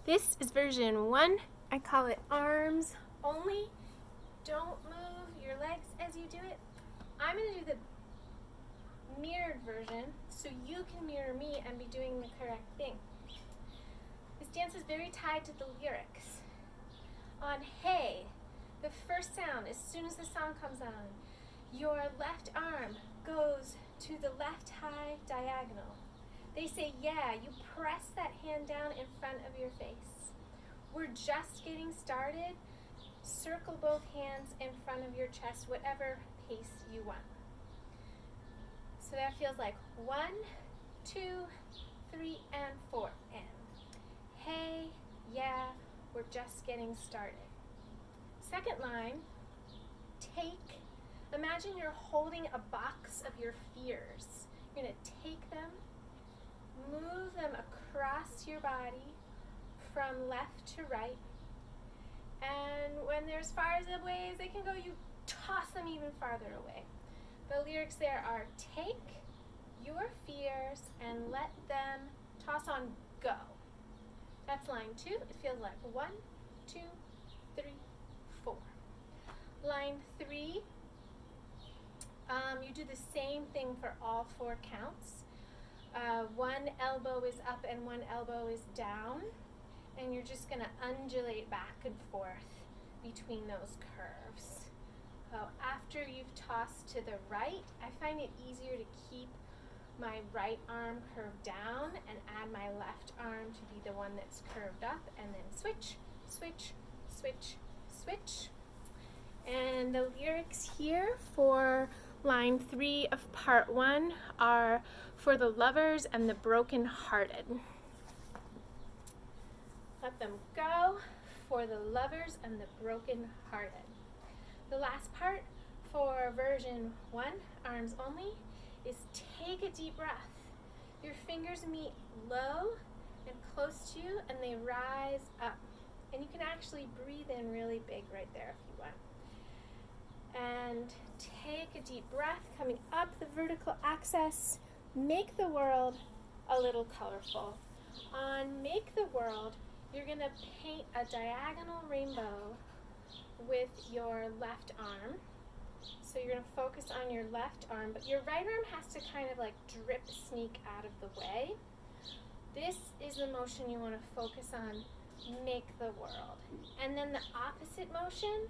This is version 1. I call it arms only. Don't move your legs as you do it. I'm going to do the mirrored version so you can mirror me and be doing the correct thing. This dance is very tied to the lyrics. On hey, the first sound, as soon as the song comes on, your left arm goes to the left high diagonal. They say, yeah, you press that hand down in front of your face. We're just getting started. Circle both hands in front of your chest, whatever pace you want. So that feels like 1, 2, 3, and 4. And hey, yeah, we're just getting started. Second line, imagine you're holding a box of your fears. You're going to take them, move them across your body from left to right. And when they're as far away as they can go, you toss them even farther away. The lyrics there are, take your fears and let them toss on go. That's line 2. It feels like 1, 2, 3, 4. Line 3, you do the same thing for all 4 counts. One elbow is up and one elbow is down, and you're just going to undulate back and forth between those curves. After you've tossed to the right, I find it easier to keep my right arm curved down and add my left arm to be the one that's curved up, and then switch, switch, switch, switch. And the lyrics here for line 3 of part 1 are for the lovers and the broken-hearted. Let them go for the lovers and the broken-hearted. The last part for version 1, arms only, is take a deep breath. Your fingers meet low and close to you, and they rise up. And you can actually breathe in really big right there if you want. And take a deep breath, coming up the vertical axis. Make the world a little colorful. On Make the World, you're going to paint a diagonal rainbow with your left arm. So you're going to focus on your left arm, but your right arm has to kind of like drip sneak out of the way. This is the motion you want to focus on, make the world. And then the opposite motion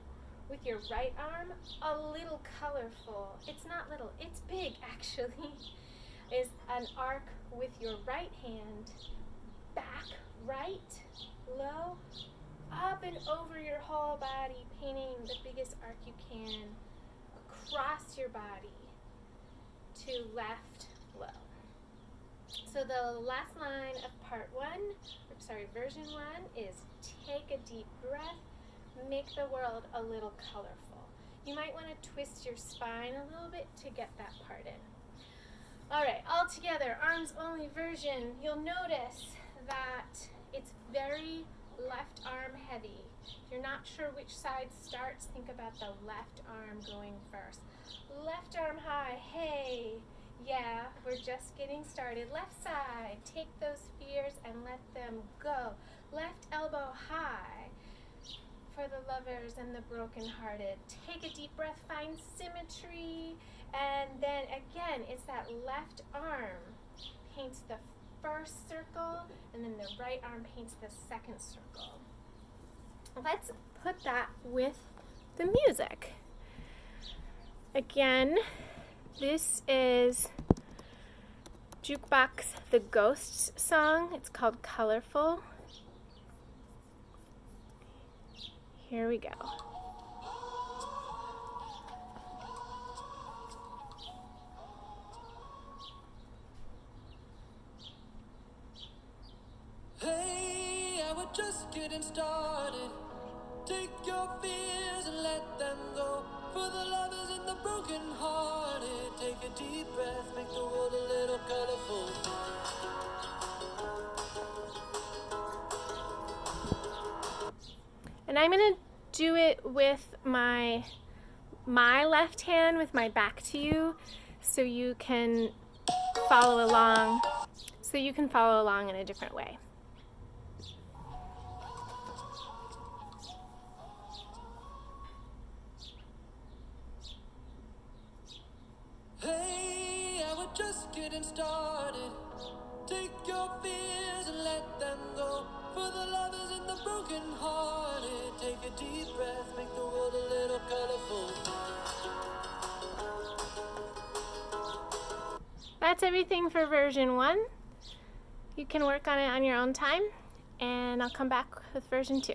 with your right arm, a little colorful. It's not little, it's big actually. Is an arc with your right hand, back right, low, up and over your whole body, painting the biggest arc you can across your body to left, low. So the last line of version 1 is take a deep breath, make the world a little colorful. You might want to twist your spine a little bit to get that part in. All right, all together, arms only version. You'll notice that it's very left arm heavy. If you're not sure which side starts, think about the left arm going first. Left arm high, hey, yeah, we're just getting started. Left side, take those fears and let them go. Left elbow high for the lovers and the broken-hearted. Take a deep breath, find symmetry, and then again, it's that left arm paints the first circle, and then the right arm paints the second circle. Let's put that with the music. Again, this is Jukebox the Ghosts song. It's called Colorful. Here we go. Hey, I was just getting started. Take your fears and let them go. For the lovers and the broken hearted. Take a deep breath, make the world a little colorful. And I'm going to do it with my left hand with my back to you so you can follow along in a different way. getting started. Take your fears and let them go. For the lovers and the broken hearted, take a deep breath, make the world a little colorful. That's everything for version 1. You can work on it on your own time, and I'll come back with version 2.